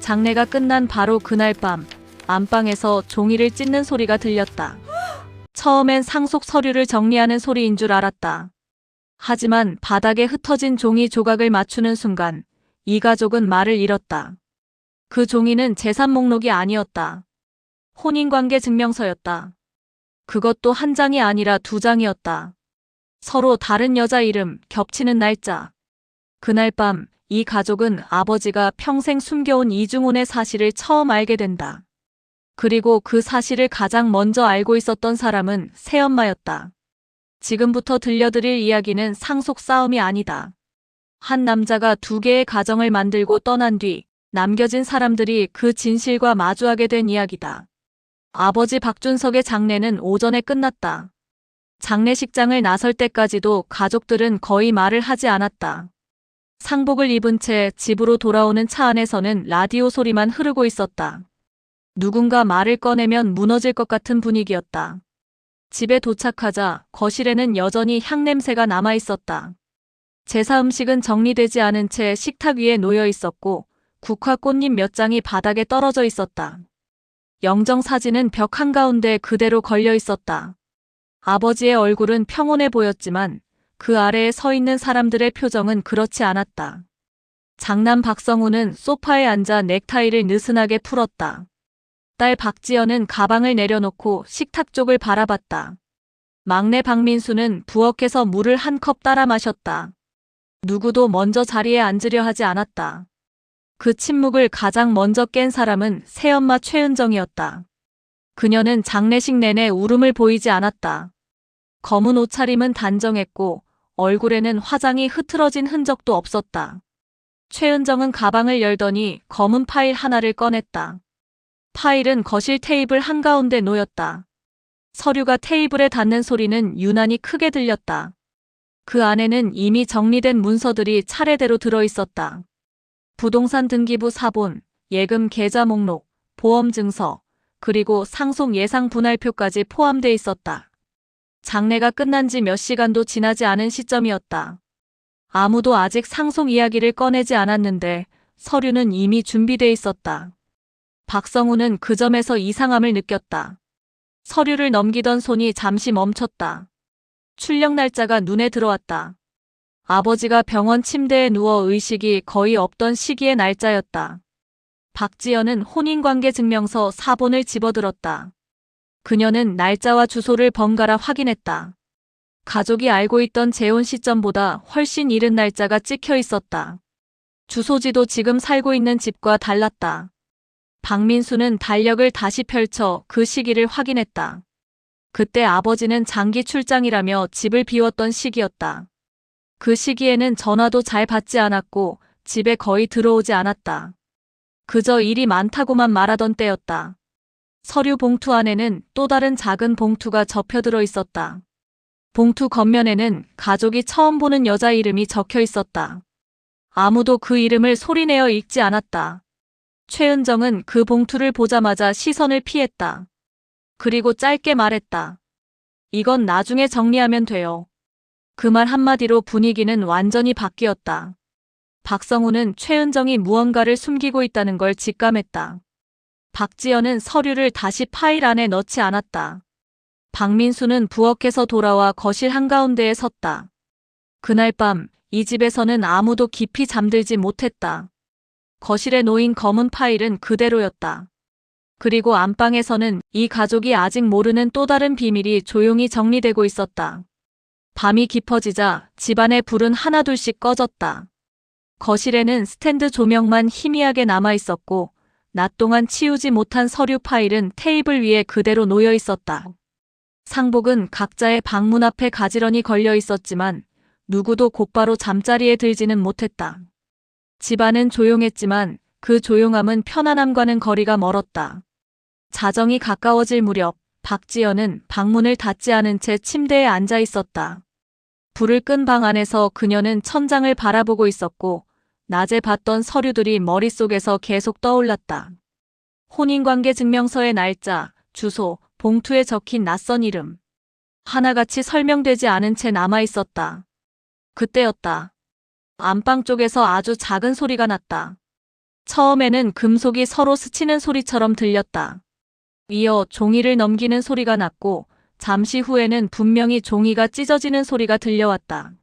장례가 끝난 바로 그날 밤 안방에서 종이를 찢는 소리가 들렸다. 처음엔 상속 서류를 정리하는 소리인 줄 알았다. 하지만 바닥에 흩어진 종이 조각을 맞추는 순간 이 가족은 말을 잃었다. 그 종이는 재산 목록이 아니었다. 혼인관계 증명서였다. 그것도 한 장이 아니라 두 장이었다. 서로 다른 여자 이름, 겹치는 날짜. 그날 밤 이 가족은 아버지가 평생 숨겨온 이중혼의 사실을 처음 알게 된다. 그리고 그 사실을 가장 먼저 알고 있었던 사람은 새엄마였다. 지금부터 들려드릴 이야기는 상속 싸움이 아니다. 한 남자가 두 개의 가정을 만들고 떠난 뒤 남겨진 사람들이 그 진실과 마주하게 된 이야기다. 아버지 박준석의 장례는 오전에 끝났다. 장례식장을 나설 때까지도 가족들은 거의 말을 하지 않았다. 상복을 입은 채 집으로 돌아오는 차 안에서는 라디오 소리만 흐르고 있었다. 누군가 말을 꺼내면 무너질 것 같은 분위기였다. 집에 도착하자 거실에는 여전히 향냄새가 남아 있었다. 제사 음식은 정리되지 않은 채 식탁 위에 놓여 있었고 국화 꽃잎 몇 장이 바닥에 떨어져 있었다. 영정 사진은 벽 한가운데 그대로 걸려 있었다. 아버지의 얼굴은 평온해 보였지만 그 아래에 서 있는 사람들의 표정은 그렇지 않았다. 장남 박성우는 소파에 앉아 넥타이를 느슨하게 풀었다. 딸 박지연은 가방을 내려놓고 식탁 쪽을 바라봤다. 막내 박민수는 부엌에서 물을 한 컵 따라 마셨다. 누구도 먼저 자리에 앉으려 하지 않았다. 그 침묵을 가장 먼저 깬 사람은 새엄마 최은정이었다. 그녀는 장례식 내내 울음을 보이지 않았다. 검은 옷차림은 단정했고 얼굴에는 화장이 흐트러진 흔적도 없었다. 최은정은 가방을 열더니 검은 파일 하나를 꺼냈다. 파일은 거실 테이블 한가운데 놓였다. 서류가 테이블에 닿는 소리는 유난히 크게 들렸다. 그 안에는 이미 정리된 문서들이 차례대로 들어있었다. 부동산 등기부 사본, 예금 계좌 목록, 보험 증서, 그리고 상속 예상 분할표까지 포함돼 있었다. 장례가 끝난 지 몇 시간도 지나지 않은 시점이었다. 아무도 아직 상속 이야기를 꺼내지 않았는데 서류는 이미 준비돼 있었다. 박성우는 그 점에서 이상함을 느꼈다. 서류를 넘기던 손이 잠시 멈췄다. 출력 날짜가 눈에 들어왔다. 아버지가 병원 침대에 누워 의식이 거의 없던 시기의 날짜였다. 박지연은 혼인관계 증명서 사본을 집어들었다. 그녀는 날짜와 주소를 번갈아 확인했다. 가족이 알고 있던 재혼 시점보다 훨씬 이른 날짜가 찍혀 있었다. 주소지도 지금 살고 있는 집과 달랐다. 박민수는 달력을 다시 펼쳐 그 시기를 확인했다. 그때 아버지는 장기 출장이라며 집을 비웠던 시기였다. 그 시기에는 전화도 잘 받지 않았고 집에 거의 들어오지 않았다. 그저 일이 많다고만 말하던 때였다. 서류 봉투 안에는 또 다른 작은 봉투가 접혀들어 있었다. 봉투 겉면에는 가족이 처음 보는 여자 이름이 적혀 있었다. 아무도 그 이름을 소리내어 읽지 않았다. 최은정은 그 봉투를 보자마자 시선을 피했다. 그리고 짧게 말했다. 이건 나중에 정리하면 돼요. 그 말 한마디로 분위기는 완전히 바뀌었다. 박성우는 최은정이 무언가를 숨기고 있다는 걸 직감했다. 박지연은 서류를 다시 파일 안에 넣지 않았다. 박민수는 부엌에서 돌아와 거실 한가운데에 섰다. 그날 밤 이 집에서는 아무도 깊이 잠들지 못했다. 거실에 놓인 검은 파일은 그대로였다. 그리고 안방에서는 이 가족이 아직 모르는 또 다른 비밀이 조용히 정리되고 있었다. 밤이 깊어지자 집안의 불은 하나둘씩 꺼졌다. 거실에는 스탠드 조명만 희미하게 남아 있었고 낮 동안 치우지 못한 서류 파일은 테이블 위에 그대로 놓여 있었다. 상복은 각자의 방문 앞에 가지런히 걸려 있었지만 누구도 곧바로 잠자리에 들지는 못했다. 집안은 조용했지만 그 조용함은 편안함과는 거리가 멀었다. 자정이 가까워질 무렵 박지연은 방문을 닫지 않은 채 침대에 앉아 있었다. 불을 끈 방 안에서 그녀는 천장을 바라보고 있었고 낮에 봤던 서류들이 머릿속에서 계속 떠올랐다. 혼인관계 증명서의 날짜, 주소, 봉투에 적힌 낯선 이름. 하나같이 설명되지 않은 채 남아 있었다. 그때였다. 안방 쪽에서 아주 작은 소리가 났다. 처음에는 금속이 서로 스치는 소리처럼 들렸다. 이어 종이를 넘기는 소리가 났고 잠시 후에는 분명히 종이가 찢어지는 소리가 들려왔다.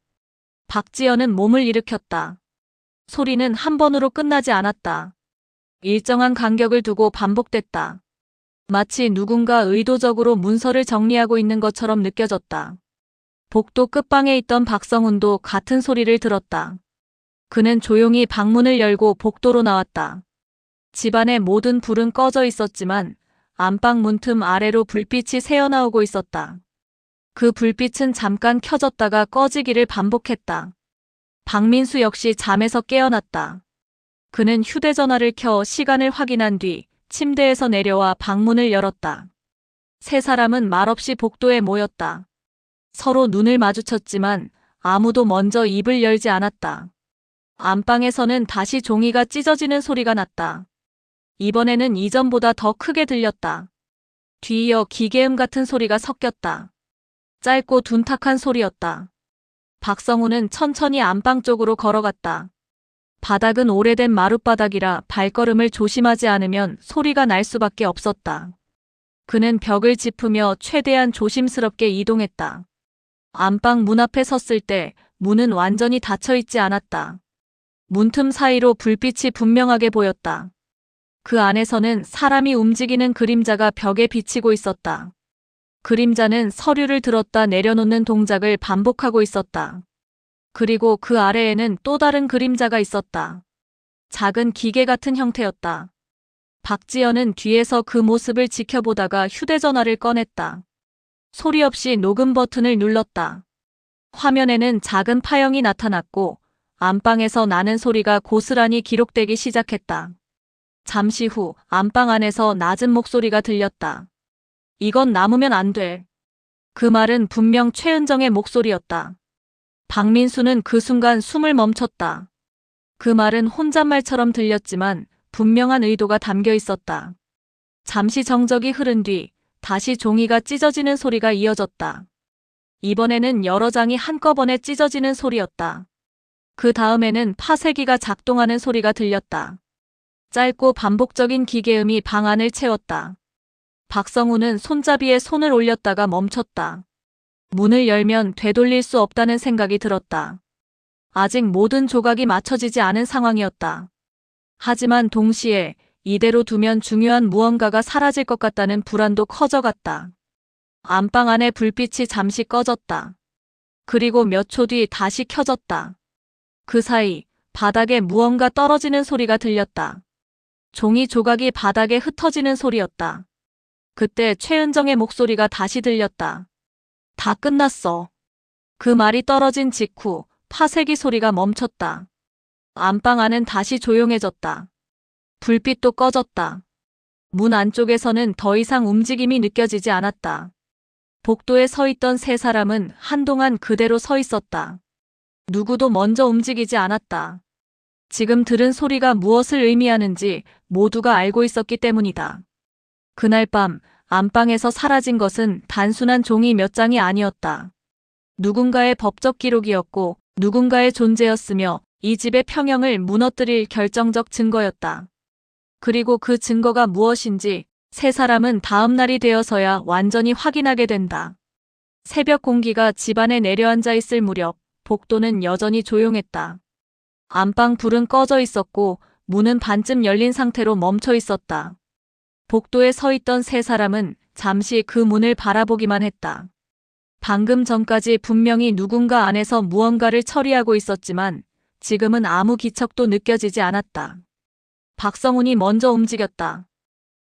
박지연은 몸을 일으켰다. 소리는 한 번으로 끝나지 않았다. 일정한 간격을 두고 반복됐다. 마치 누군가 의도적으로 문서를 정리하고 있는 것처럼 느껴졌다. 복도 끝방에 있던 박성훈도 같은 소리를 들었다. 그는 조용히 방문을 열고 복도로 나왔다. 집안의 모든 불은 꺼져 있었지만 안방 문틈 아래로 불빛이 새어나오고 있었다. 그 불빛은 잠깐 켜졌다가 꺼지기를 반복했다. 박민수 역시 잠에서 깨어났다. 그는 휴대전화를 켜 시간을 확인한 뒤 침대에서 내려와 방문을 열었다. 세 사람은 말없이 복도에 모였다. 서로 눈을 마주쳤지만 아무도 먼저 입을 열지 않았다. 안방에서는 다시 종이가 찢어지는 소리가 났다. 이번에는 이전보다 더 크게 들렸다. 뒤이어 기계음 같은 소리가 섞였다. 짧고 둔탁한 소리였다. 박성우는 천천히 안방 쪽으로 걸어갔다. 바닥은 오래된 마룻바닥이라 발걸음을 조심하지 않으면 소리가 날 수밖에 없었다. 그는 벽을 짚으며 최대한 조심스럽게 이동했다. 안방 문 앞에 섰을 때 문은 완전히 닫혀 있지 않았다. 문틈 사이로 불빛이 분명하게 보였다. 그 안에서는 사람이 움직이는 그림자가 벽에 비치고 있었다. 그림자는 서류를 들었다 내려놓는 동작을 반복하고 있었다. 그리고 그 아래에는 또 다른 그림자가 있었다. 작은 기계 같은 형태였다. 박지연은 뒤에서 그 모습을 지켜보다가 휴대전화를 꺼냈다. 소리 없이 녹음 버튼을 눌렀다. 화면에는 작은 파형이 나타났고 안방에서 나는 소리가 고스란히 기록되기 시작했다. 잠시 후 안방 안에서 낮은 목소리가 들렸다. 이건 남으면 안 돼. 그 말은 분명 최은정의 목소리였다. 박민수는 그 순간 숨을 멈췄다. 그 말은 혼잣말처럼 들렸지만 분명한 의도가 담겨 있었다. 잠시 정적이 흐른 뒤 다시 종이가 찢어지는 소리가 이어졌다. 이번에는 여러 장이 한꺼번에 찢어지는 소리였다. 그 다음에는 파쇄기가 작동하는 소리가 들렸다. 짧고 반복적인 기계음이 방 안을 채웠다. 박성우는 손잡이에 손을 올렸다가 멈췄다. 문을 열면 되돌릴 수 없다는 생각이 들었다. 아직 모든 조각이 맞춰지지 않은 상황이었다. 하지만 동시에 이대로 두면 중요한 무언가가 사라질 것 같다는 불안도 커져갔다. 안방 안의 불빛이 잠시 꺼졌다. 그리고 몇 초 뒤 다시 켜졌다. 그 사이 바닥에 무언가 떨어지는 소리가 들렸다. 종이 조각이 바닥에 흩어지는 소리였다. 그때 최은정의 목소리가 다시 들렸다. 다 끝났어. 그 말이 떨어진 직후 파쇄기 소리가 멈췄다. 안방 안은 다시 조용해졌다. 불빛도 꺼졌다. 문 안쪽에서는 더 이상 움직임이 느껴지지 않았다. 복도에 서 있던 세 사람은 한동안 그대로 서 있었다. 누구도 먼저 움직이지 않았다. 지금 들은 소리가 무엇을 의미하는지 모두가 알고 있었기 때문이다. 그날 밤 안방에서 사라진 것은 단순한 종이 몇 장이 아니었다. 누군가의 법적 기록이었고 누군가의 존재였으며 이 집의 평형을 무너뜨릴 결정적 증거였다. 그리고 그 증거가 무엇인지 세 사람은 다음 날이 되어서야 완전히 확인하게 된다. 새벽 공기가 집안에 내려앉아 있을 무렵 복도는 여전히 조용했다. 안방 불은 꺼져 있었고 문은 반쯤 열린 상태로 멈춰 있었다. 복도에 서 있던 세 사람은 잠시 그 문을 바라보기만 했다. 방금 전까지 분명히 누군가 안에서 무언가를 처리하고 있었지만 지금은 아무 기척도 느껴지지 않았다. 박성훈이 먼저 움직였다.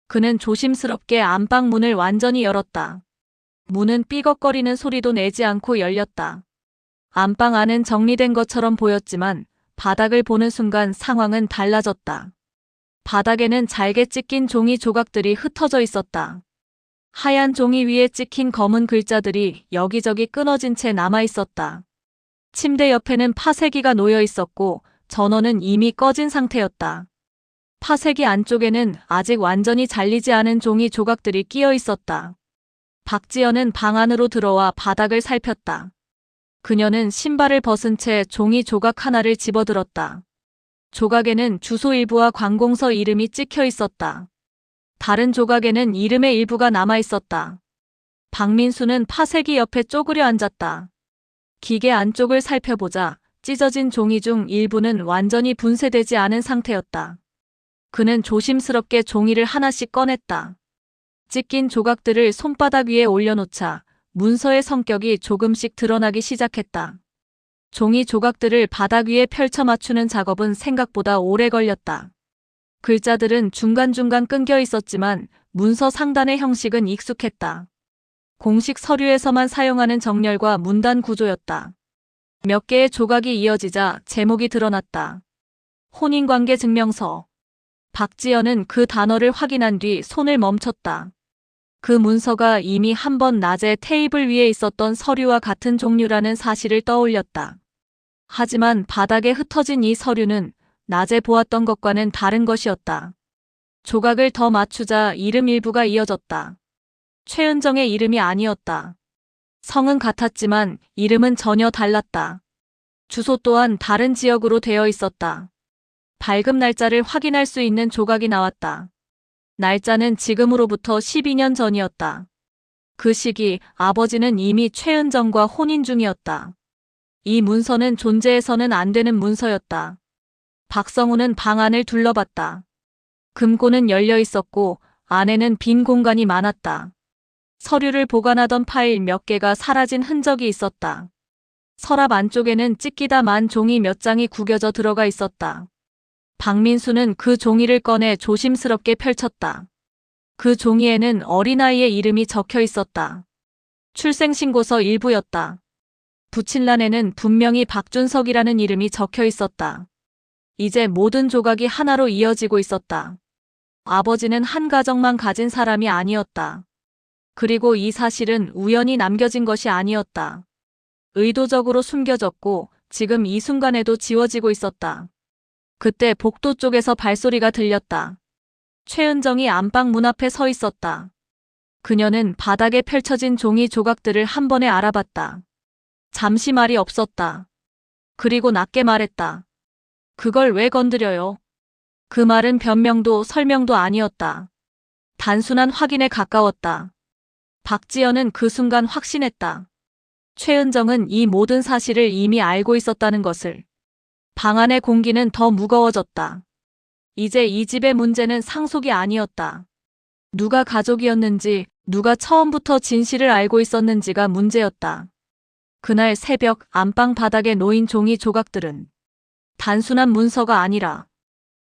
그는 조심스럽게 안방 문을 완전히 열었다. 문은 삐걱거리는 소리도 내지 않고 열렸다. 안방 안은 정리된 것처럼 보였지만 바닥을 보는 순간 상황은 달라졌다. 바닥에는 잘게 찢긴 종이 조각들이 흩어져 있었다. 하얀 종이 위에 찍힌 검은 글자들이 여기저기 끊어진 채 남아 있었다. 침대 옆에는 파쇄기가 놓여 있었고 전원은 이미 꺼진 상태였다. 파쇄기 안쪽에는 아직 완전히 잘리지 않은 종이 조각들이 끼어 있었다. 박지연은 방 안으로 들어와 바닥을 살폈다. 그녀는 신발을 벗은 채 종이 조각 하나를 집어들었다. 조각에는 주소 일부와 관공서 이름이 찍혀 있었다. 다른 조각에는 이름의 일부가 남아 있었다. 박민수는 파쇄기 옆에 쪼그려 앉았다. 기계 안쪽을 살펴보자 찢어진 종이 중 일부는 완전히 분쇄되지 않은 상태였다. 그는 조심스럽게 종이를 하나씩 꺼냈다. 찢긴 조각들을 손바닥 위에 올려놓자 문서의 성격이 조금씩 드러나기 시작했다. 종이 조각들을 바닥 위에 펼쳐 맞추는 작업은 생각보다 오래 걸렸다. 글자들은 중간중간 끊겨 있었지만 문서 상단의 형식은 익숙했다. 공식 서류에서만 사용하는 정렬과 문단 구조였다. 몇 개의 조각이 이어지자 제목이 드러났다. 혼인관계 증명서. 박지연은 그 단어를 확인한 뒤 손을 멈췄다. 그 문서가 이미 한 번 낮에 테이블 위에 있었던 서류와 같은 종류라는 사실을 떠올렸다. 하지만 바닥에 흩어진 이 서류는 낮에 보았던 것과는 다른 것이었다. 조각을 더 맞추자 이름 일부가 이어졌다. 최은정의 이름이 아니었다. 성은 같았지만 이름은 전혀 달랐다. 주소 또한 다른 지역으로 되어 있었다. 발급 날짜를 확인할 수 있는 조각이 나왔다. 날짜는 지금으로부터 12년 전이었다. 그 시기 아버지는 이미 최은정과 혼인 중이었다. 이 문서는 존재해서는 안 되는 문서였다. 박성우는 방 안을 둘러봤다. 금고는 열려 있었고 안에는 빈 공간이 많았다. 서류를 보관하던 파일 몇 개가 사라진 흔적이 있었다. 서랍 안쪽에는 찢기다 만 종이 몇 장이 구겨져 들어가 있었다. 박민수는 그 종이를 꺼내 조심스럽게 펼쳤다. 그 종이에는 어린아이의 이름이 적혀 있었다. 출생신고서 일부였다. 붙일란에는 분명히 박준석이라는 이름이 적혀 있었다. 이제 모든 조각이 하나로 이어지고 있었다. 아버지는 한 가정만 가진 사람이 아니었다. 그리고 이 사실은 우연히 남겨진 것이 아니었다. 의도적으로 숨겨졌고 지금 이 순간에도 지워지고 있었다. 그때 복도 쪽에서 발소리가 들렸다. 최은정이 안방 문 앞에 서 있었다. 그녀는 바닥에 펼쳐진 종이 조각들을 한 번에 알아봤다. 잠시 말이 없었다. 그리고 낮게 말했다. 그걸 왜 건드려요? 그 말은 변명도 설명도 아니었다. 단순한 확인에 가까웠다. 박지연은 그 순간 확신했다. 최은정은 이 모든 사실을 이미 알고 있었다는 것을. 방 안의 공기는 더 무거워졌다. 이제 이 집의 문제는 상속이 아니었다. 누가 가족이었는지, 누가 처음부터 진실을 알고 있었는지가 문제였다. 그날 새벽 안방 바닥에 놓인 종이 조각들은 단순한 문서가 아니라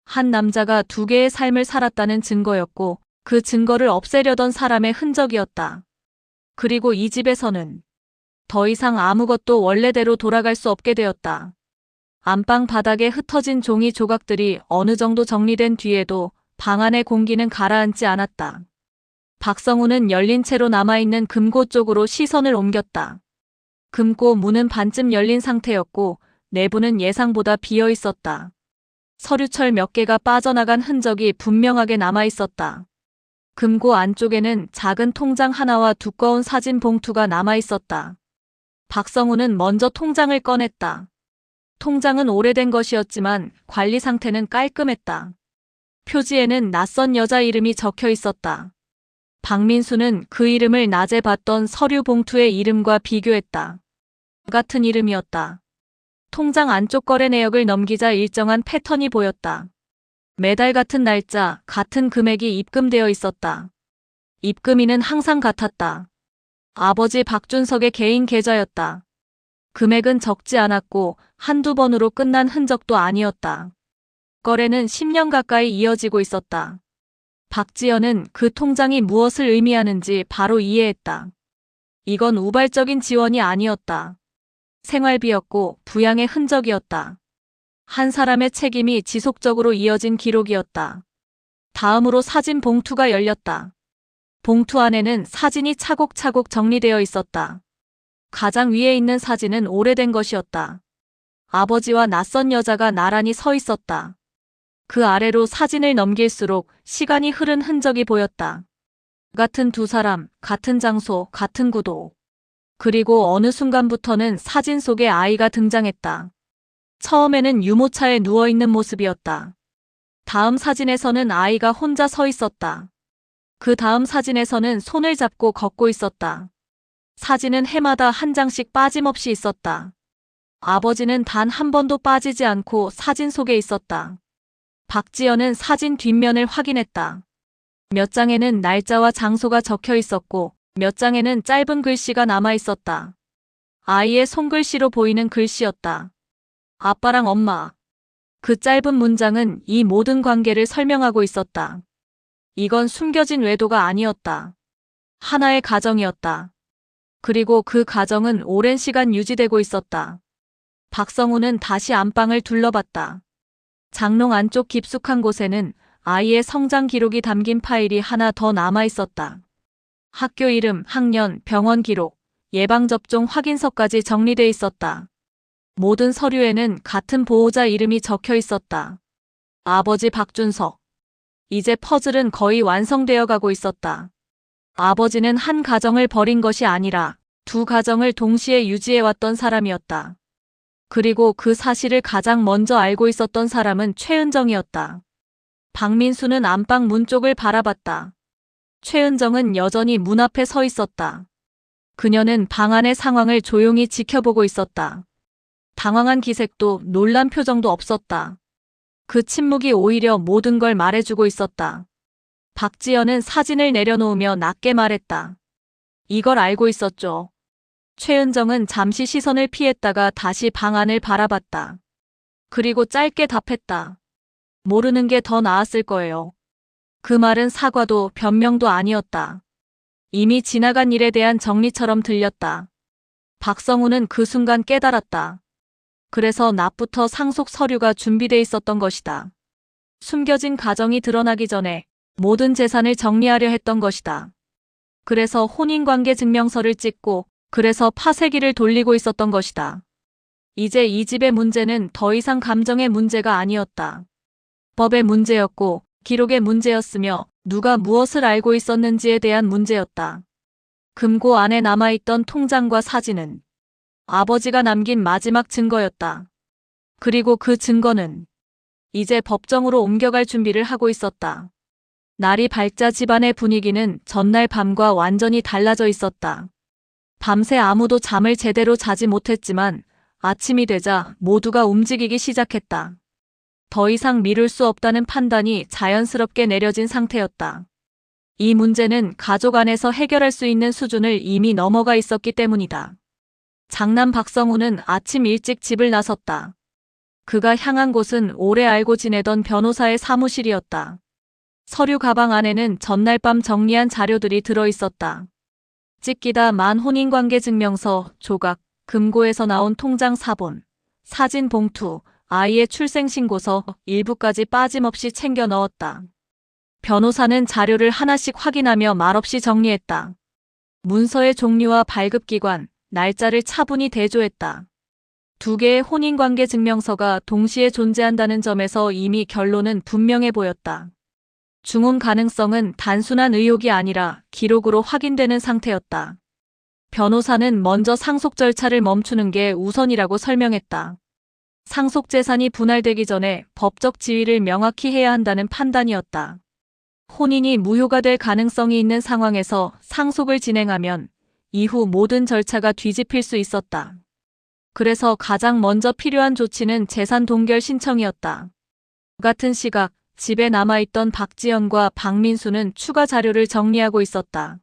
한 남자가 두 개의 삶을 살았다는 증거였고 그 증거를 없애려던 사람의 흔적이었다. 그리고 이 집에서는 더 이상 아무것도 원래대로 돌아갈 수 없게 되었다. 안방 바닥에 흩어진 종이 조각들이 어느 정도 정리된 뒤에도 방 안의 공기는 가라앉지 않았다. 박성우는 열린 채로 남아있는 금고 쪽으로 시선을 옮겼다. 금고 문은 반쯤 열린 상태였고 내부는 예상보다 비어 있었다. 서류철 몇 개가 빠져나간 흔적이 분명하게 남아 있었다. 금고 안쪽에는 작은 통장 하나와 두꺼운 사진 봉투가 남아 있었다. 박성우는 먼저 통장을 꺼냈다. 통장은 오래된 것이었지만 관리 상태는 깔끔했다. 표지에는 낯선 여자 이름이 적혀 있었다. 박민수는 그 이름을 낮에 봤던 서류 봉투의 이름과 비교했다. 같은 이름이었다. 통장 안쪽 거래 내역을 넘기자 일정한 패턴이 보였다. 매달 같은 날짜, 같은 금액이 입금되어 있었다. 입금인은 항상 같았다. 아버지 박준석의 개인 계좌였다. 금액은 적지 않았고 한두 번으로 끝난 흔적도 아니었다. 거래는 10년 가까이 이어지고 있었다. 박지연은 그 통장이 무엇을 의미하는지 바로 이해했다. 이건 우발적인 지원이 아니었다. 생활비였고 부양의 흔적이었다. 한 사람의 책임이 지속적으로 이어진 기록이었다. 다음으로 사진 봉투가 열렸다. 봉투 안에는 사진이 차곡차곡 정리되어 있었다. 가장 위에 있는 사진은 오래된 것이었다. 아버지와 낯선 여자가 나란히 서 있었다. 그 아래로 사진을 넘길수록 시간이 흐른 흔적이 보였다. 같은 두 사람, 같은 장소, 같은 구도. 그리고 어느 순간부터는 사진 속에 아이가 등장했다. 처음에는 유모차에 누워있는 모습이었다. 다음 사진에서는 아이가 혼자 서 있었다. 그 다음 사진에서는 손을 잡고 걷고 있었다. 사진은 해마다 한 장씩 빠짐없이 있었다. 아버지는 단 한 번도 빠지지 않고 사진 속에 있었다. 박지연은 사진 뒷면을 확인했다. 몇 장에는 날짜와 장소가 적혀 있었고 몇 장에는 짧은 글씨가 남아 있었다. 아이의 손글씨로 보이는 글씨였다. 아빠랑 엄마. 그 짧은 문장은 이 모든 관계를 설명하고 있었다. 이건 숨겨진 외도가 아니었다. 하나의 가정이었다. 그리고 그 가정은 오랜 시간 유지되고 있었다. 박성우는 다시 안방을 둘러봤다. 장롱 안쪽 깊숙한 곳에는 아이의 성장 기록이 담긴 파일이 하나 더 남아 있었다. 학교 이름, 학년, 병원 기록, 예방접종 확인서까지 정리돼 있었다. 모든 서류에는 같은 보호자 이름이 적혀 있었다. 아버지 박준석. 이제 퍼즐은 거의 완성되어 가고 있었다. 아버지는 한 가정을 버린 것이 아니라 두 가정을 동시에 유지해왔던 사람이었다. 그리고 그 사실을 가장 먼저 알고 있었던 사람은 최은정이었다. 박민수는 안방 문 쪽을 바라봤다. 최은정은 여전히 문 앞에 서 있었다. 그녀는 방 안의 상황을 조용히 지켜보고 있었다. 당황한 기색도 놀란 표정도 없었다. 그 침묵이 오히려 모든 걸 말해주고 있었다. 박지연은 사진을 내려놓으며 낮게 말했다. 이걸 알고 있었죠. 최은정은 잠시 시선을 피했다가 다시 방 안을 바라봤다. 그리고 짧게 답했다. 모르는 게 더 나았을 거예요. 그 말은 사과도 변명도 아니었다. 이미 지나간 일에 대한 정리처럼 들렸다. 박성우는 그 순간 깨달았다. 그래서 낮부터 상속 서류가 준비돼 있었던 것이다. 숨겨진 가정이 드러나기 전에 모든 재산을 정리하려 했던 것이다. 그래서 혼인관계 증명서를 찍고 그래서 파쇄기를 돌리고 있었던 것이다. 이제 이 집의 문제는 더 이상 감정의 문제가 아니었다. 법의 문제였고 기록의 문제였으며 누가 무엇을 알고 있었는지에 대한 문제였다. 금고 안에 남아있던 통장과 사진은 아버지가 남긴 마지막 증거였다. 그리고 그 증거는 이제 법정으로 옮겨갈 준비를 하고 있었다. 날이 밝자 집안의 분위기는 전날 밤과 완전히 달라져 있었다. 밤새 아무도 잠을 제대로 자지 못했지만 아침이 되자 모두가 움직이기 시작했다. 더 이상 미룰 수 없다는 판단이 자연스럽게 내려진 상태였다. 이 문제는 가족 안에서 해결할 수 있는 수준을 이미 넘어가 있었기 때문이다. 장남 박성우는 아침 일찍 집을 나섰다. 그가 향한 곳은 오래 알고 지내던 변호사의 사무실이었다. 서류 가방 안에는 전날 밤 정리한 자료들이 들어 있었다. 찍기다 만 혼인관계 증명서, 조각, 금고에서 나온 통장 사본, 사진 봉투, 아이의 출생신고서 일부까지 빠짐없이 챙겨 넣었다. 변호사는 자료를 하나씩 확인하며 말없이 정리했다. 문서의 종류와 발급기관, 날짜를 차분히 대조했다. 두 개의 혼인관계 증명서가 동시에 존재한다는 점에서 이미 결론은 분명해 보였다. 중혼 가능성은 단순한 의혹이 아니라 기록으로 확인되는 상태였다. 변호사는 먼저 상속 절차를 멈추는 게 우선이라고 설명했다. 상속 재산이 분할되기 전에 법적 지위를 명확히 해야 한다는 판단이었다. 혼인이 무효가 될 가능성이 있는 상황에서 상속을 진행하면 이후 모든 절차가 뒤집힐 수 있었다. 그래서 가장 먼저 필요한 조치는 재산 동결 신청이었다. 같은 시각 집에 남아있던 박지연과 박민수는 추가 자료를 정리하고 있었다.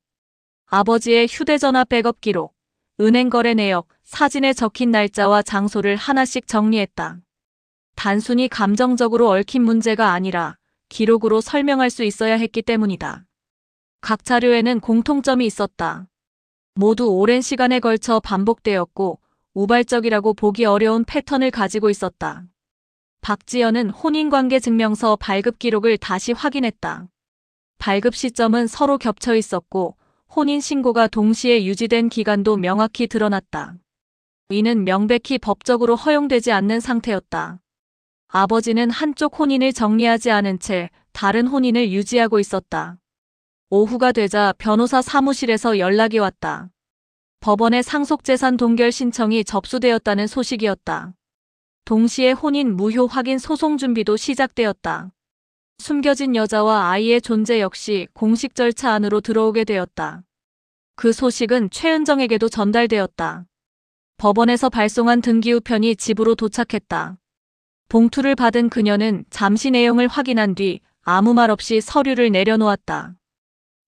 아버지의 휴대전화 백업 기록, 은행 거래 내역, 사진에 적힌 날짜와 장소를 하나씩 정리했다. 단순히 감정적으로 얽힌 문제가 아니라 기록으로 설명할 수 있어야 했기 때문이다. 각 자료에는 공통점이 있었다. 모두 오랜 시간에 걸쳐 반복되었고 우발적이라고 보기 어려운 패턴을 가지고 있었다. 박지연은 혼인관계 증명서 발급 기록을 다시 확인했다. 발급 시점은 서로 겹쳐 있었고 혼인신고가 동시에 유지된 기간도 명확히 드러났다. 이는 명백히 법적으로 허용되지 않는 상태였다. 아버지는 한쪽 혼인을 정리하지 않은 채 다른 혼인을 유지하고 있었다. 오후가 되자 변호사 사무실에서 연락이 왔다. 법원의 상속재산 동결 신청이 접수되었다는 소식이었다. 동시에 혼인 무효 확인 소송 준비도 시작되었다. 숨겨진 여자와 아이의 존재 역시 공식 절차 안으로 들어오게 되었다. 그 소식은 최은정에게도 전달되었다. 법원에서 발송한 등기우편이 집으로 도착했다. 봉투를 받은 그녀는 잠시 내용을 확인한 뒤 아무 말 없이 서류를 내려놓았다.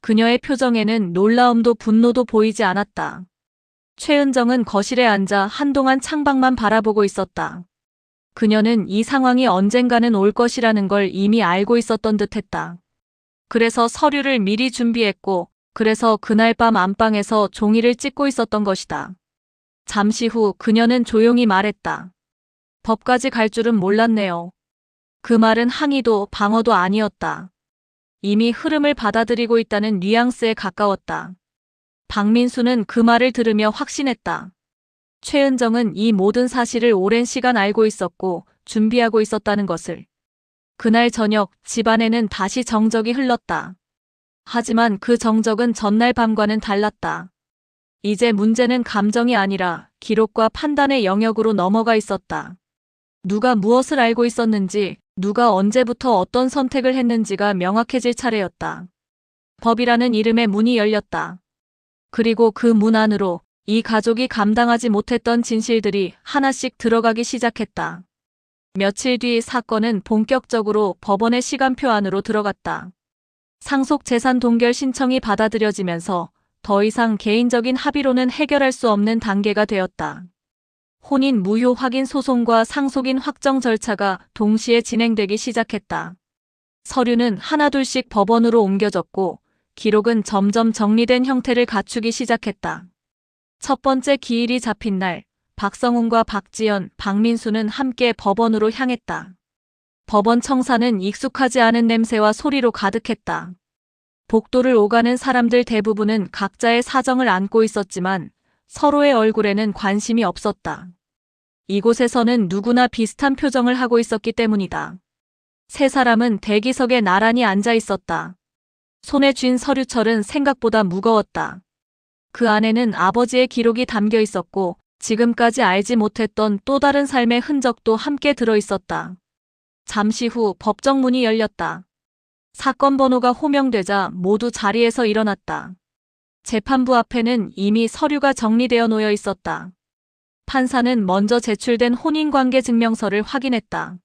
그녀의 표정에는 놀라움도 분노도 보이지 않았다. 최은정은 거실에 앉아 한동안 창밖만 바라보고 있었다. 그녀는 이 상황이 언젠가는 올 것이라는 걸 이미 알고 있었던 듯했다. 그래서 서류를 미리 준비했고, 그래서 그날 밤 안방에서 종이를 찢고 있었던 것이다. 잠시 후 그녀는 조용히 말했다. 법까지 갈 줄은 몰랐네요. 그 말은 항의도 방어도 아니었다. 이미 흐름을 받아들이고 있다는 뉘앙스에 가까웠다. 박민수는 그 말을 들으며 확신했다. 최은정은 이 모든 사실을 오랜 시간 알고 있었고 준비하고 있었다는 것을. 그날 저녁 집안에는 다시 정적이 흘렀다. 하지만 그 정적은 전날 밤과는 달랐다. 이제 문제는 감정이 아니라 기록과 판단의 영역으로 넘어가 있었다. 누가 무엇을 알고 있었는지, 누가 언제부터 어떤 선택을 했는지가 명확해질 차례였다. 법이라는 이름의 문이 열렸다. 그리고 그 문 안으로 이 가족이 감당하지 못했던 진실들이 하나씩 들어가기 시작했다. 며칠 뒤 사건은 본격적으로 법원의 시간표 안으로 들어갔다. 상속재산 동결 신청이 받아들여지면서 더 이상 개인적인 합의로는 해결할 수 없는 단계가 되었다. 혼인 무효 확인 소송과 상속인 확정 절차가 동시에 진행되기 시작했다. 서류는 하나둘씩 법원으로 옮겨졌고 기록은 점점 정리된 형태를 갖추기 시작했다. 첫 번째 기일이 잡힌 날, 박성훈과 박지연, 박민수는 함께 법원으로 향했다. 법원 청사는 익숙하지 않은 냄새와 소리로 가득했다. 복도를 오가는 사람들 대부분은 각자의 사정을 안고 있었지만 서로의 얼굴에는 관심이 없었다. 이곳에서는 누구나 비슷한 표정을 하고 있었기 때문이다. 세 사람은 대기석에 나란히 앉아 있었다. 손에 쥔 서류철은 생각보다 무거웠다. 그 안에는 아버지의 기록이 담겨 있었고 지금까지 알지 못했던 또 다른 삶의 흔적도 함께 들어 있었다. 잠시 후 법정문이 열렸다. 사건 번호가 호명되자 모두 자리에서 일어났다. 재판부 앞에는 이미 서류가 정리되어 놓여 있었다. 판사는 먼저 제출된 혼인관계 증명서를 확인했다.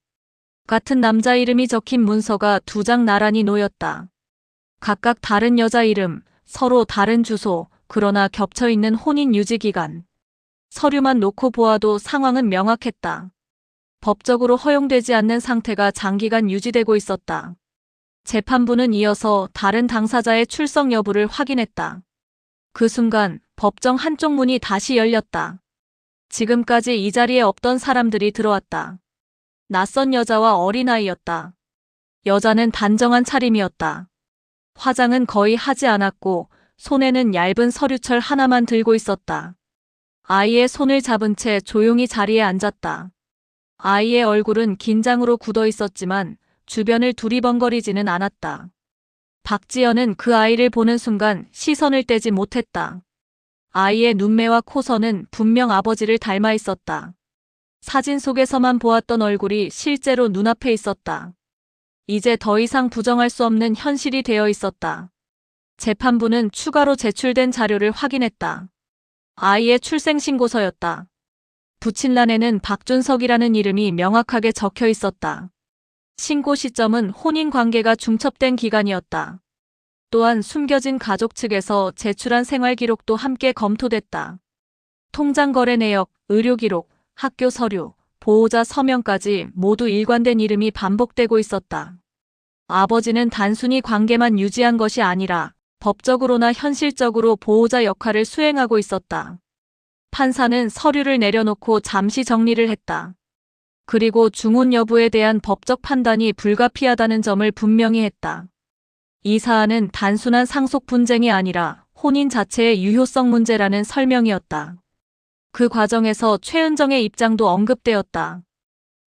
같은 남자 이름이 적힌 문서가 2장 나란히 놓였다. 각각 다른 여자 이름, 서로 다른 주소, 그러나 겹쳐있는 혼인 유지기간. 서류만 놓고 보아도 상황은 명확했다. 법적으로 허용되지 않는 상태가 장기간 유지되고 있었다. 재판부는 이어서 다른 당사자의 출석 여부를 확인했다. 그 순간 법정 한쪽 문이 다시 열렸다. 지금까지 이 자리에 없던 사람들이 들어왔다. 낯선 여자와 어린아이였다. 여자는 단정한 차림이었다. 화장은 거의 하지 않았고 손에는 얇은 서류철 하나만 들고 있었다. 아이의 손을 잡은 채 조용히 자리에 앉았다. 아이의 얼굴은 긴장으로 굳어 있었지만 주변을 두리번거리지는 않았다. 박지연은 그 아이를 보는 순간 시선을 떼지 못했다. 아이의 눈매와 코선은 분명 아버지를 닮아 있었다. 사진 속에서만 보았던 얼굴이 실제로 눈앞에 있었다. 이제 더 이상 부정할 수 없는 현실이 되어 있었다. 재판부는 추가로 제출된 자료를 확인했다. 아이의 출생신고서였다. 부친란에는 박준석이라는 이름이 명확하게 적혀 있었다. 신고 시점은 혼인관계가 중첩된 기간이었다. 또한 숨겨진 가족 측에서 제출한 생활기록도 함께 검토됐다. 통장 거래 내역, 의료기록, 학교 서류, 보호자 서명까지 모두 일관된 이름이 반복되고 있었다. 아버지는 단순히 관계만 유지한 것이 아니라 법적으로나 현실적으로 보호자 역할을 수행하고 있었다. 판사는 서류를 내려놓고 잠시 정리를 했다. 그리고 중혼 여부에 대한 법적 판단이 불가피하다는 점을 분명히 했다. 이 사안은 단순한 상속 분쟁이 아니라 혼인 자체의 유효성 문제라는 설명이었다. 그 과정에서 최은정의 입장도 언급되었다.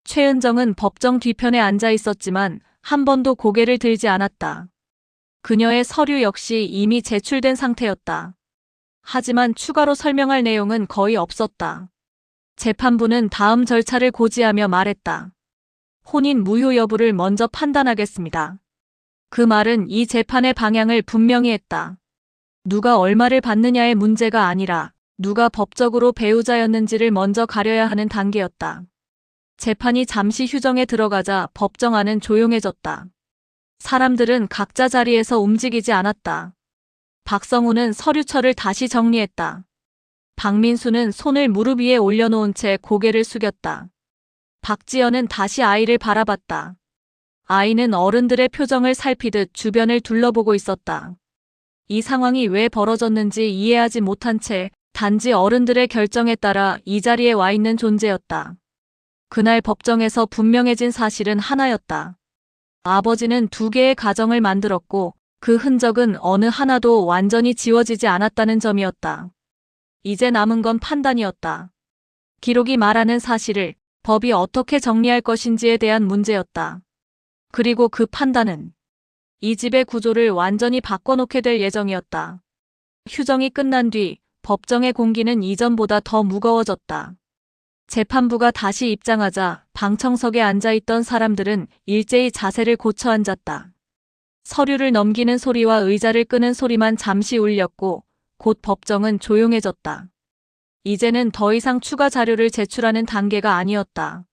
최은정은 법정 뒤편에 앉아 있었지만 한 번도 고개를 들지 않았다. 그녀의 서류 역시 이미 제출된 상태였다. 하지만 추가로 설명할 내용은 거의 없었다. 재판부는 다음 절차를 고지하며 말했다. 혼인 무효 여부를 먼저 판단하겠습니다. 그 말은 이 재판의 방향을 분명히 했다. 누가 얼마를 받느냐의 문제가 아니라 누가 법적으로 배우자였는지를 먼저 가려야 하는 단계였다. 재판이 잠시 휴정에 들어가자 법정 안은 조용해졌다. 사람들은 각자 자리에서 움직이지 않았다. 박성우는 서류철을 다시 정리했다. 박민수는 손을 무릎 위에 올려놓은 채 고개를 숙였다. 박지연은 다시 아이를 바라봤다. 아이는 어른들의 표정을 살피듯 주변을 둘러보고 있었다. 이 상황이 왜 벌어졌는지 이해하지 못한 채 단지 어른들의 결정에 따라 이 자리에 와 있는 존재였다. 그날 법정에서 분명해진 사실은 하나였다. 아버지는 2개의 가정을 만들었고 그 흔적은 어느 하나도 완전히 지워지지 않았다는 점이었다. 이제 남은 건 판단이었다. 기록이 말하는 사실을 법이 어떻게 정리할 것인지에 대한 문제였다. 그리고 그 판단은 이 집의 구조를 완전히 바꿔놓게 될 예정이었다. 휴정이 끝난 뒤 법정의 공기는 이전보다 더 무거워졌다. 재판부가 다시 입장하자 방청석에 앉아있던 사람들은 일제히 자세를 고쳐 앉았다. 서류를 넘기는 소리와 의자를 끄는 소리만 잠시 울렸고 곧 법정은 조용해졌다. 이제는 더 이상 추가 자료를 제출하는 단계가 아니었다.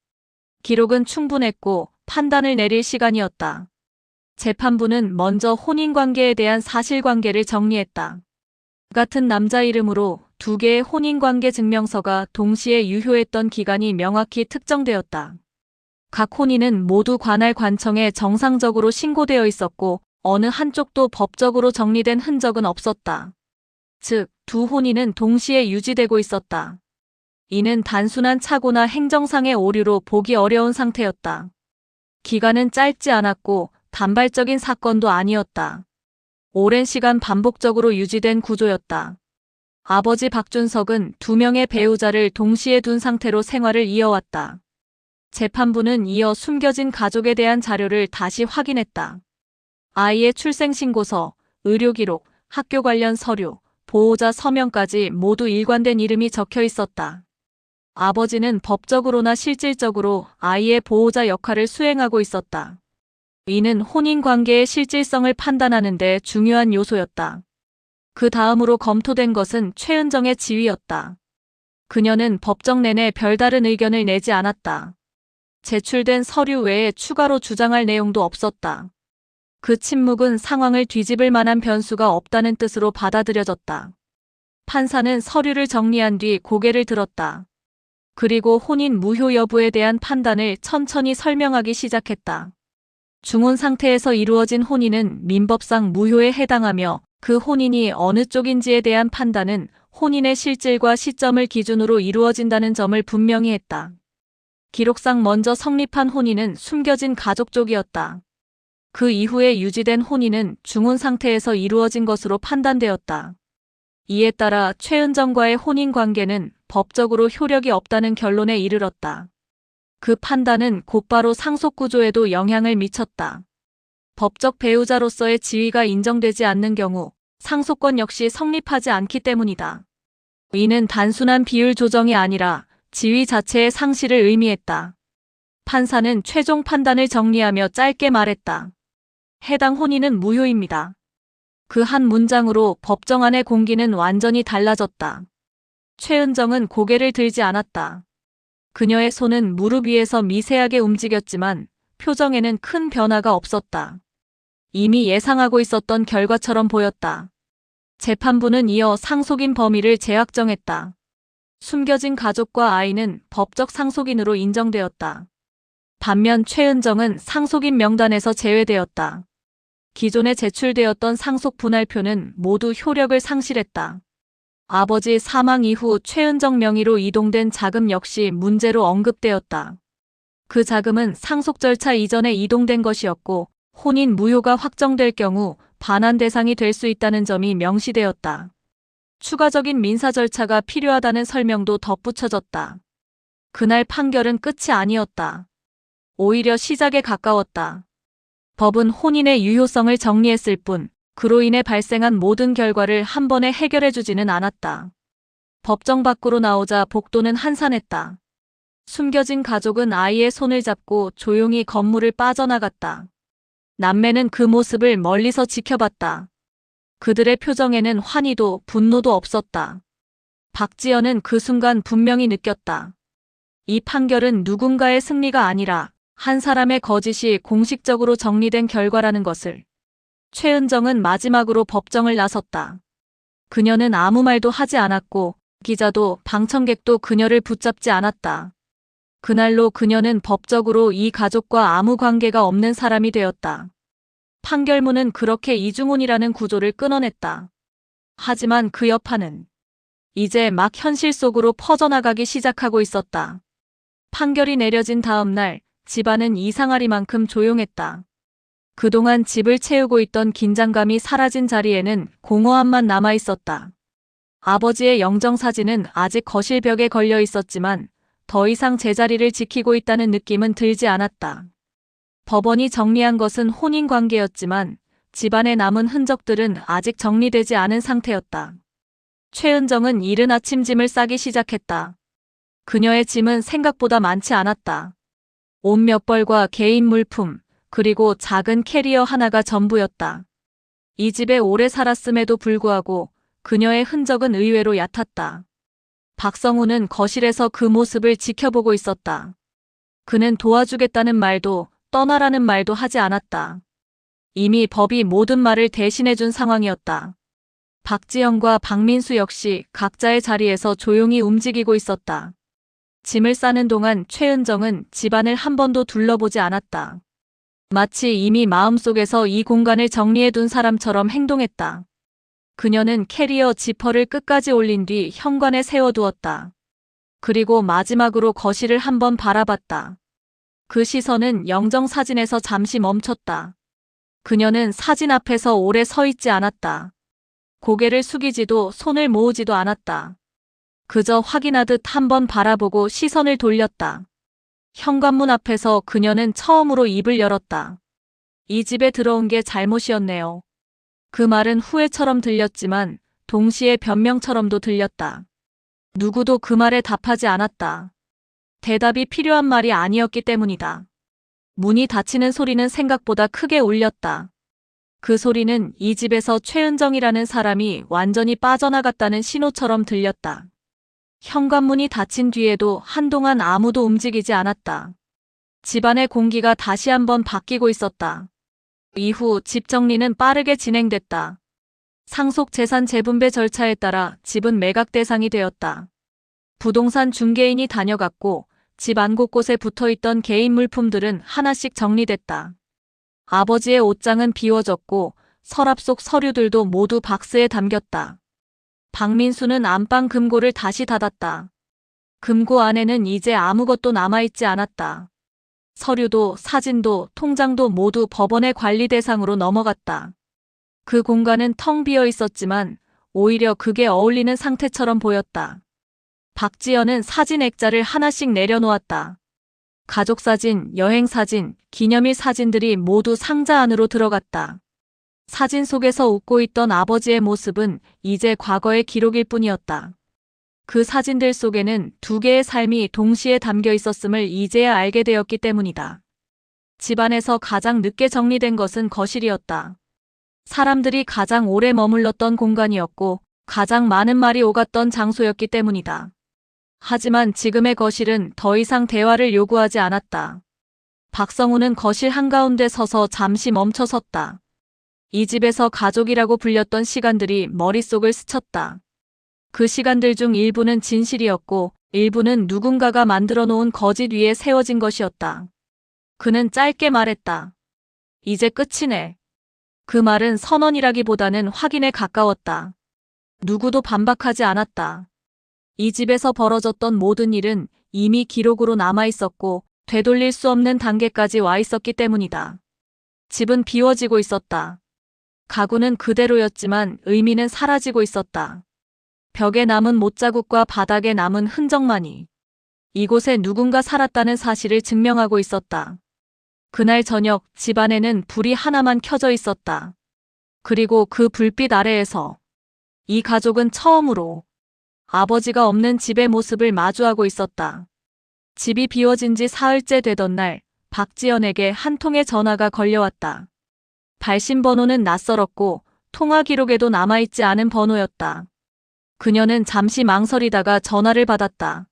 기록은 충분했고 판단을 내릴 시간이었다. 재판부는 먼저 혼인관계에 대한 사실관계를 정리했다. 같은 남자 이름으로 2개의 혼인관계 증명서가 동시에 유효했던 기간이 명확히 특정되었다. 각 혼인은 모두 관할 관청에 정상적으로 신고되어 있었고 어느 한쪽도 법적으로 정리된 흔적은 없었다. 즉, 2 혼인은 동시에 유지되고 있었다. 이는 단순한 착오나 행정상의 오류로 보기 어려운 상태였다. 기간은 짧지 않았고 단발적인 사건도 아니었다. 오랜 시간 반복적으로 유지된 구조였다. 아버지 박준석은 2명의 배우자를 동시에 둔 상태로 생활을 이어왔다. 재판부는 이어 숨겨진 가족에 대한 자료를 다시 확인했다. 아이의 출생신고서, 의료기록, 학교 관련 서류, 보호자 서명까지 모두 일관된 이름이 적혀 있었다. 아버지는 법적으로나 실질적으로 아이의 보호자 역할을 수행하고 있었다. 이는 혼인관계의 실질성을 판단하는 데 중요한 요소였다. 그 다음으로 검토된 것은 최은정의 지위였다. 그녀는 법정 내내 별다른 의견을 내지 않았다. 제출된 서류 외에 추가로 주장할 내용도 없었다. 그 침묵은 상황을 뒤집을 만한 변수가 없다는 뜻으로 받아들여졌다. 판사는 서류를 정리한 뒤 고개를 들었다. 그리고 혼인 무효 여부에 대한 판단을 천천히 설명하기 시작했다. 중혼 상태에서 이루어진 혼인은 민법상 무효에 해당하며 그 혼인이 어느 쪽인지에 대한 판단은 혼인의 실질과 시점을 기준으로 이루어진다는 점을 분명히 했다. 기록상 먼저 성립한 혼인은 숨겨진 가족 쪽이었다. 그 이후에 유지된 혼인은 중혼 상태에서 이루어진 것으로 판단되었다. 이에 따라 최은정과의 혼인 관계는 법적으로 효력이 없다는 결론에 이르렀다. 그 판단은 곧바로 상속구조에도 영향을 미쳤다. 법적 배우자로서의 지위가 인정되지 않는 경우 상속권 역시 성립하지 않기 때문이다. 이는 단순한 비율 조정이 아니라 지위 자체의 상실을 의미했다. 판사는 최종 판단을 정리하며 짧게 말했다. 해당 혼인은 무효입니다. 그 한 문장으로 법정 안의 공기는 완전히 달라졌다. 최은정은 고개를 들지 않았다. 그녀의 손은 무릎 위에서 미세하게 움직였지만 표정에는 큰 변화가 없었다. 이미 예상하고 있었던 결과처럼 보였다. 재판부는 이어 상속인 범위를 재확정했다. 숨겨진 가족과 아이는 법적 상속인으로 인정되었다. 반면 최은정은 상속인 명단에서 제외되었다. 기존에 제출되었던 상속 분할표는 모두 효력을 상실했다. 아버지 사망 이후 최은정 명의로 이동된 자금 역시 문제로 언급되었다. 그 자금은 상속 절차 이전에 이동된 것이었고 혼인 무효가 확정될 경우 반환 대상이 될 수 있다는 점이 명시되었다. 추가적인 민사 절차가 필요하다는 설명도 덧붙여졌다. 그날 판결은 끝이 아니었다. 오히려 시작에 가까웠다. 법은 혼인의 유효성을 정리했을 뿐 그로 인해 발생한 모든 결과를 한 번에 해결해주지는 않았다. 법정 밖으로 나오자 복도는 한산했다. 숨겨진 가족은 아이의 손을 잡고 조용히 건물을 빠져나갔다. 남매는 그 모습을 멀리서 지켜봤다. 그들의 표정에는 환희도 분노도 없었다. 박지연은 그 순간 분명히 느꼈다. 이 판결은 누군가의 승리가 아니라 한 사람의 거짓이 공식적으로 정리된 결과라는 것을. 최은정은 마지막으로 법정을 나섰다. 그녀는 아무 말도 하지 않았고 기자도 방청객도 그녀를 붙잡지 않았다. 그날로 그녀는 법적으로 이 가족과 아무 관계가 없는 사람이 되었다. 판결문은 그렇게 이중훈이라는 구조를 끊어냈다. 하지만 그 여파는 이제 막 현실 속으로 퍼져나가기 시작하고 있었다. 판결이 내려진 다음 날 집안은 이상하리만큼 조용했다. 그동안 집을 채우고 있던 긴장감이 사라진 자리에는 공허함만 남아 있었다. 아버지의 영정사진은 아직 거실 벽에 걸려 있었지만 더 이상 제자리를 지키고 있다는 느낌은 들지 않았다. 법원이 정리한 것은 혼인관계였지만 집안에 남은 흔적들은 아직 정리되지 않은 상태였다. 최은정은 이른 아침 짐을 싸기 시작했다. 그녀의 짐은 생각보다 많지 않았다. 옷 몇 벌과 개인 물품, 그리고 작은 캐리어 하나가 전부였다. 이 집에 오래 살았음에도 불구하고 그녀의 흔적은 의외로 얕았다. 박성우는 거실에서 그 모습을 지켜보고 있었다. 그는 도와주겠다는 말도 떠나라는 말도 하지 않았다. 이미 법이 모든 말을 대신해준 상황이었다. 박지영과 박민수 역시 각자의 자리에서 조용히 움직이고 있었다. 짐을 싸는 동안 최은정은 집안을 한 번도 둘러보지 않았다. 마치 이미 마음속에서 이 공간을 정리해둔 사람처럼 행동했다. 그녀는 캐리어 지퍼를 끝까지 올린 뒤 현관에 세워두었다. 그리고 마지막으로 거실을 한번 바라봤다. 그 시선은 영정사진에서 잠시 멈췄다. 그녀는 사진 앞에서 오래 서 있지 않았다. 고개를 숙이지도 손을 모으지도 않았다. 그저 확인하듯 한번 바라보고 시선을 돌렸다. 현관문 앞에서 그녀는 처음으로 입을 열었다. 이 집에 들어온 게 잘못이었네요. 그 말은 후회처럼 들렸지만 동시에 변명처럼도 들렸다. 누구도 그 말에 답하지 않았다. 대답이 필요한 말이 아니었기 때문이다. 문이 닫히는 소리는 생각보다 크게 울렸다. 그 소리는 이 집에서 최은정이라는 사람이 완전히 빠져나갔다는 신호처럼 들렸다. 현관문이 닫힌 뒤에도 한동안 아무도 움직이지 않았다. 집안의 공기가 다시 한번 바뀌고 있었다. 이후 집 정리는 빠르게 진행됐다. 상속재산 재분배 절차에 따라 집은 매각 대상이 되었다. 부동산 중개인이 다녀갔고 집 안 곳곳에 붙어있던 개인 물품들은 하나씩 정리됐다. 아버지의 옷장은 비워졌고 서랍 속 서류들도 모두 박스에 담겼다. 박민수는 안방 금고를 다시 닫았다. 금고 안에는 이제 아무것도 남아있지 않았다. 서류도 사진도 통장도 모두 법원의 관리 대상으로 넘어갔다. 그 공간은 텅 비어 있었지만 오히려 극에 어울리는 상태처럼 보였다. 박지연은 사진 액자를 하나씩 내려놓았다. 가족사진, 여행사진, 기념일 사진들이 모두 상자 안으로 들어갔다. 사진 속에서 웃고 있던 아버지의 모습은 이제 과거의 기록일 뿐이었다. 그 사진들 속에는 두 개의 삶이 동시에 담겨 있었음을 이제야 알게 되었기 때문이다. 집안에서 가장 늦게 정리된 것은 거실이었다. 사람들이 가장 오래 머물렀던 공간이었고 가장 많은 말이 오갔던 장소였기 때문이다. 하지만 지금의 거실은 더 이상 대화를 요구하지 않았다. 박성우는 거실 한가운데 서서 잠시 멈춰 섰다. 이 집에서 가족이라고 불렸던 시간들이 머릿속을 스쳤다. 그 시간들 중 일부는 진실이었고 일부는 누군가가 만들어 놓은 거짓 위에 세워진 것이었다. 그는 짧게 말했다. 이제 끝이네. 그 말은 선언이라기보다는 확인에 가까웠다. 누구도 반박하지 않았다. 이 집에서 벌어졌던 모든 일은 이미 기록으로 남아 있었고 되돌릴 수 없는 단계까지 와 있었기 때문이다. 집은 비워지고 있었다. 가구는 그대로였지만 의미는 사라지고 있었다. 벽에 남은 못자국과 바닥에 남은 흔적만이 이곳에 누군가 살았다는 사실을 증명하고 있었다. 그날 저녁 집안에는 불이 하나만 켜져 있었다. 그리고 그 불빛 아래에서 이 가족은 처음으로 아버지가 없는 집의 모습을 마주하고 있었다. 집이 비워진 지 사흘째 되던 날, 박지연에게 한 통의 전화가 걸려왔다. 발신 번호는 낯설었고 통화 기록에도 남아있지 않은 번호였다. 그녀는 잠시 망설이다가 전화를 받았다.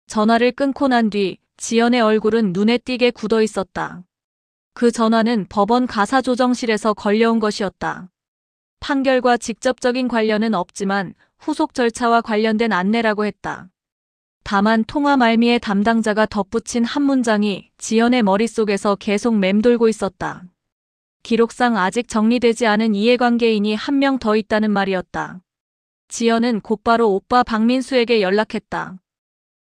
전화를 끊고 난 뒤 지연의 얼굴은 눈에 띄게 굳어 있었다. 그 전화는 법원 가사조정실에서 걸려온 것이었다. 판결과 직접적인 관련은 없지만 후속 절차와 관련된 안내라고 했다. 다만 통화 말미에 담당자가 덧붙인 한 문장이 지연의 머릿속에서 계속 맴돌고 있었다. 기록상 아직 정리되지 않은 이해관계인이 한 명 더 있다는 말이었다. 지연은 곧바로 오빠 박민수에게 연락했다.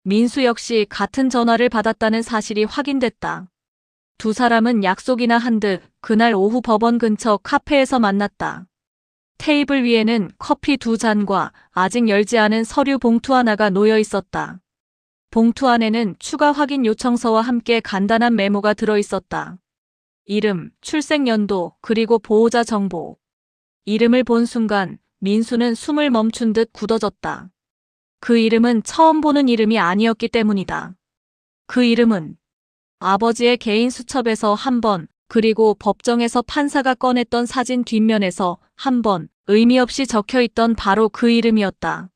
민수 역시 같은 전화를 받았다는 사실이 확인됐다. 두 사람은 약속이나 한 듯 그날 오후 법원 근처 카페에서 만났다. 테이블 위에는 커피 2잔과 아직 열지 않은 서류 봉투 하나가 놓여 있었다. 봉투 안에는 추가 확인 요청서와 함께 간단한 메모가 들어 있었다. 이름, 출생연도, 그리고 보호자 정보. 이름을 본 순간 민수는 숨을 멈춘 듯 굳어졌다. 그 이름은 처음 보는 이름이 아니었기 때문이다. 그 이름은 아버지의 개인 수첩에서 한 번, 그리고 법정에서 판사가 꺼냈던 사진 뒷면에서 한 번, 의미 없이 적혀있던 바로 그 이름이었다.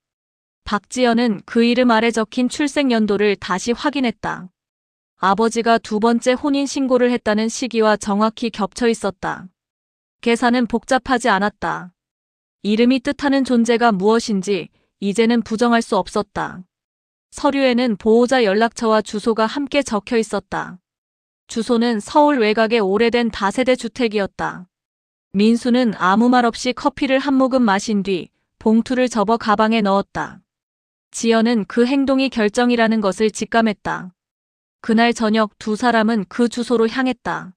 박지연은 그 이름 아래 적힌 출생연도를 다시 확인했다. 아버지가 2번째 혼인신고를 했다는 시기와 정확히 겹쳐 있었다. 계산은 복잡하지 않았다. 이름이 뜻하는 존재가 무엇인지 이제는 부정할 수 없었다. 서류에는 보호자 연락처와 주소가 함께 적혀 있었다. 주소는 서울 외곽의 오래된 다세대 주택이었다. 민수는 아무 말 없이 커피를 한 모금 마신 뒤 봉투를 접어 가방에 넣었다. 지연은 그 행동이 결정이라는 것을 직감했다. 그날 저녁 두 사람은 그 주소로 향했다.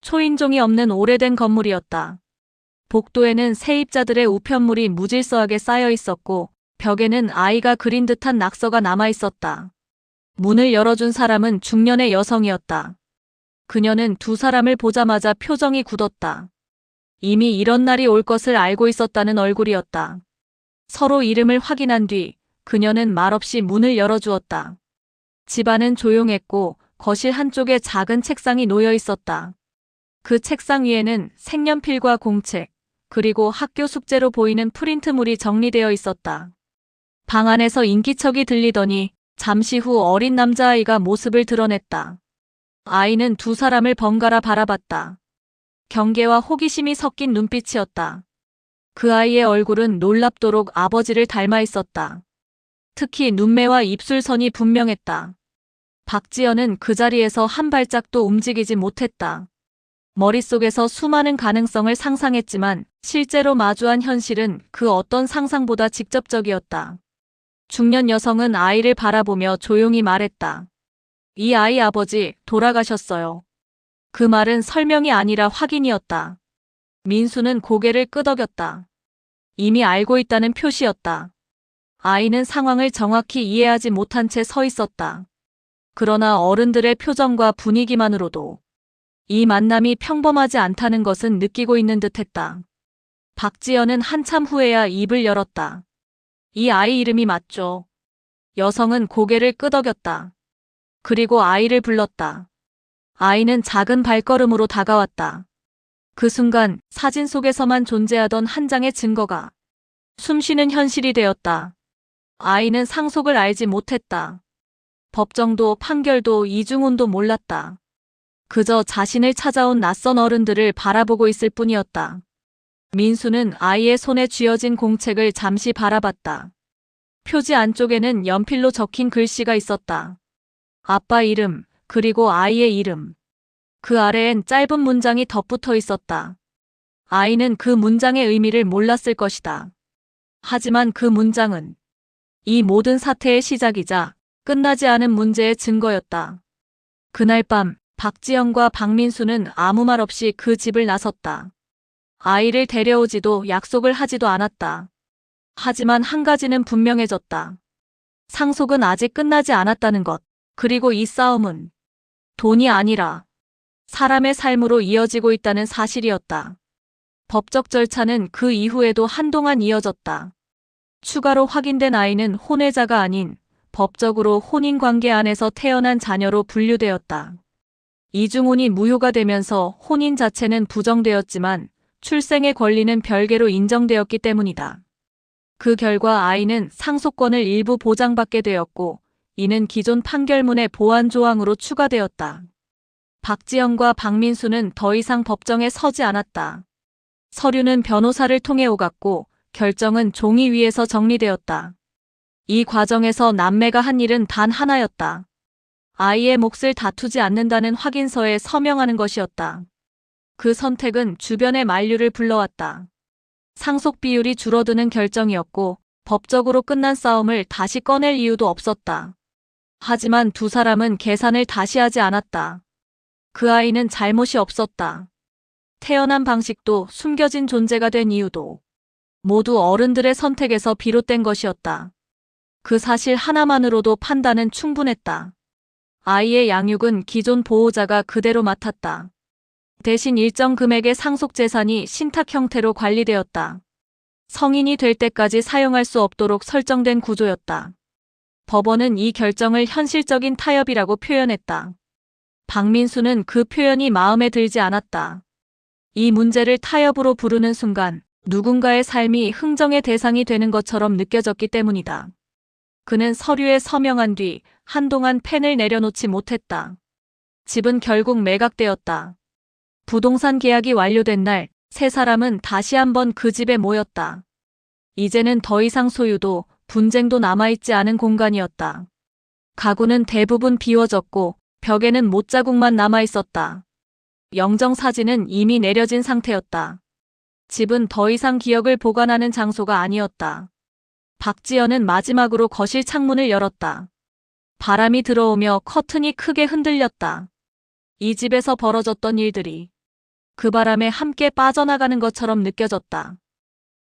초인종이 없는 오래된 건물이었다. 복도에는 세입자들의 우편물이 무질서하게 쌓여 있었고 벽에는 아이가 그린 듯한 낙서가 남아 있었다. 문을 열어준 사람은 중년의 여성이었다. 그녀는 두 사람을 보자마자 표정이 굳었다. 이미 이런 날이 올 것을 알고 있었다는 얼굴이었다. 서로 이름을 확인한 뒤 그녀는 말없이 문을 열어주었다. 집안은 조용했고 거실 한쪽에 작은 책상이 놓여 있었다. 그 책상 위에는 색연필과 공책, 그리고 학교 숙제로 보이는 프린트물이 정리되어 있었다. 방 안에서 인기척이 들리더니 잠시 후 어린 남자아이가 모습을 드러냈다. 아이는 두 사람을 번갈아 바라봤다. 경계와 호기심이 섞인 눈빛이었다. 그 아이의 얼굴은 놀랍도록 아버지를 닮아 있었다. 특히 눈매와 입술선이 분명했다. 박지연은 그 자리에서 한 발짝도 움직이지 못했다. 머릿속에서 수많은 가능성을 상상했지만 실제로 마주한 현실은 그 어떤 상상보다 직접적이었다. 중년 여성은 아이를 바라보며 조용히 말했다. 이 아이 아버지 돌아가셨어요. 그 말은 설명이 아니라 확인이었다. 민수는 고개를 끄덕였다. 이미 알고 있다는 표시였다. 아이는 상황을 정확히 이해하지 못한 채 서 있었다. 그러나 어른들의 표정과 분위기만으로도 이 만남이 평범하지 않다는 것은 느끼고 있는 듯했다. 박지연은 한참 후에야 입을 열었다. 이 아이 이름이 맞죠? 여성은 고개를 끄덕였다. 그리고 아이를 불렀다. 아이는 작은 발걸음으로 다가왔다. 그 순간 사진 속에서만 존재하던 한 장의 증거가 숨쉬는 현실이 되었다. 아이는 상속을 알지 못했다. 법정도 판결도 이중훈도 몰랐다. 그저 자신을 찾아온 낯선 어른들을 바라보고 있을 뿐이었다. 민수는 아이의 손에 쥐어진 공책을 잠시 바라봤다. 표지 안쪽에는 연필로 적힌 글씨가 있었다. 아빠 이름, 그리고 아이의 이름. 그 아래엔 짧은 문장이 덧붙어 있었다. 아이는 그 문장의 의미를 몰랐을 것이다. 하지만 그 문장은 이 모든 사태의 시작이자 끝나지 않은 문제의 증거였다. 그날 밤 박지연과 박민수는 아무 말 없이 그 집을 나섰다. 아이를 데려오지도 약속을 하지도 않았다. 하지만 한 가지는 분명해졌다. 상속은 아직 끝나지 않았다는 것. 그리고 이 싸움은 돈이 아니라 사람의 삶으로 이어지고 있다는 사실이었다. 법적 절차는 그 이후에도 한동안 이어졌다. 추가로 확인된 아이는 혼외자가 아닌 법적으로 혼인관계 안에서 태어난 자녀로 분류되었다. 이중혼이 무효가 되면서 혼인 자체는 부정되었지만 출생의 권리는 별개로 인정되었기 때문이다. 그 결과 아이는 상속권을 일부 보장받게 되었고 이는 기존 판결문의 보완 조항으로 추가되었다. 박지영과 박민수는 더 이상 법정에 서지 않았다. 서류는 변호사를 통해 오갔고 결정은 종이 위에서 정리되었다. 이 과정에서 남매가 한 일은 단 하나였다. 아이의 몫을 다투지 않는다는 확인서에 서명하는 것이었다. 그 선택은 주변의 만류를 불러왔다. 상속 비율이 줄어드는 결정이었고 법적으로 끝난 싸움을 다시 꺼낼 이유도 없었다. 하지만 두 사람은 계산을 다시 하지 않았다. 그 아이는 잘못이 없었다. 태어난 방식도 숨겨진 존재가 된 이유도 모두 어른들의 선택에서 비롯된 것이었다. 그 사실 하나만으로도 판단은 충분했다. 아이의 양육은 기존 보호자가 그대로 맡았다. 대신 일정 금액의 상속 재산이 신탁 형태로 관리되었다. 성인이 될 때까지 사용할 수 없도록 설정된 구조였다. 법원은 이 결정을 현실적인 타협이라고 표현했다. 박민수는 그 표현이 마음에 들지 않았다. 이 문제를 타협으로 부르는 순간 누군가의 삶이 흥정의 대상이 되는 것처럼 느껴졌기 때문이다. 그는 서류에 서명한 뒤 한동안 펜을 내려놓지 못했다. 집은 결국 매각되었다. 부동산 계약이 완료된 날, 세 사람은 다시 한번 그 집에 모였다. 이제는 더 이상 소유도 분쟁도 남아있지 않은 공간이었다. 가구는 대부분 비워졌고 벽에는 못자국만 남아있었다. 영정사진은 이미 내려진 상태였다. 집은 더 이상 기억을 보관하는 장소가 아니었다. 박지연은 마지막으로 거실 창문을 열었다. 바람이 들어오며 커튼이 크게 흔들렸다. 이 집에서 벌어졌던 일들이 그 바람에 함께 빠져나가는 것처럼 느껴졌다.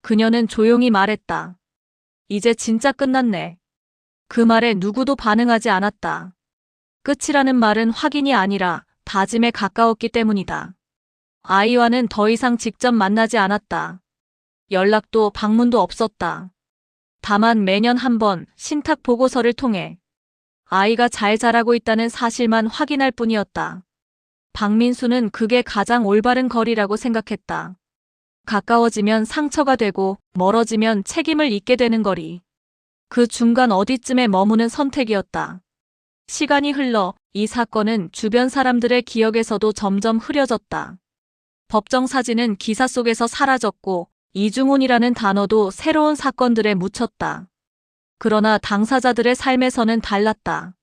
그녀는 조용히 말했다. 이제 진짜 끝났네. 그 말에 누구도 반응하지 않았다. 끝이라는 말은 확인이 아니라 다짐에 가까웠기 때문이다. 아이와는 더 이상 직접 만나지 않았다. 연락도 방문도 없었다. 다만 매년 한 번 신탁 보고서를 통해 아이가 잘 자라고 있다는 사실만 확인할 뿐이었다. 박민수는 그게 가장 올바른 거리라고 생각했다. 가까워지면 상처가 되고 멀어지면 책임을 잊게 되는 거리. 그 중간 어디쯤에 머무는 선택이었다. 시간이 흘러 이 사건은 주변 사람들의 기억에서도 점점 흐려졌다. 법정 사진은 기사 속에서 사라졌고 이중혼이라는 단어도 새로운 사건들에 묻혔다. 그러나 당사자들의 삶에서는 달랐다.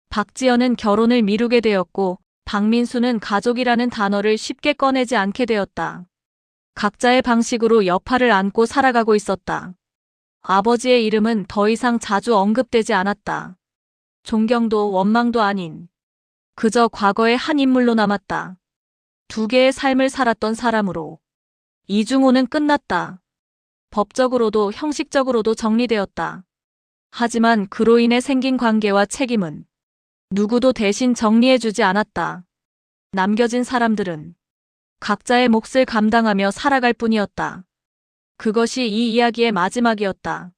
박지연은 결혼을 미루게 되었고 박민수는 가족이라는 단어를 쉽게 꺼내지 않게 되었다. 각자의 방식으로 여파를 안고 살아가고 있었다. 아버지의 이름은 더 이상 자주 언급되지 않았다. 존경도 원망도 아닌 그저 과거의 한 인물로 남았다. 두 개의 삶을 살았던 사람으로. 이중호는 끝났다. 법적으로도 형식적으로도 정리되었다. 하지만 그로 인해 생긴 관계와 책임은 누구도 대신 정리해주지 않았다. 남겨진 사람들은 각자의 몫을 감당하며 살아갈 뿐이었다. 그것이 이 이야기의 마지막이었다.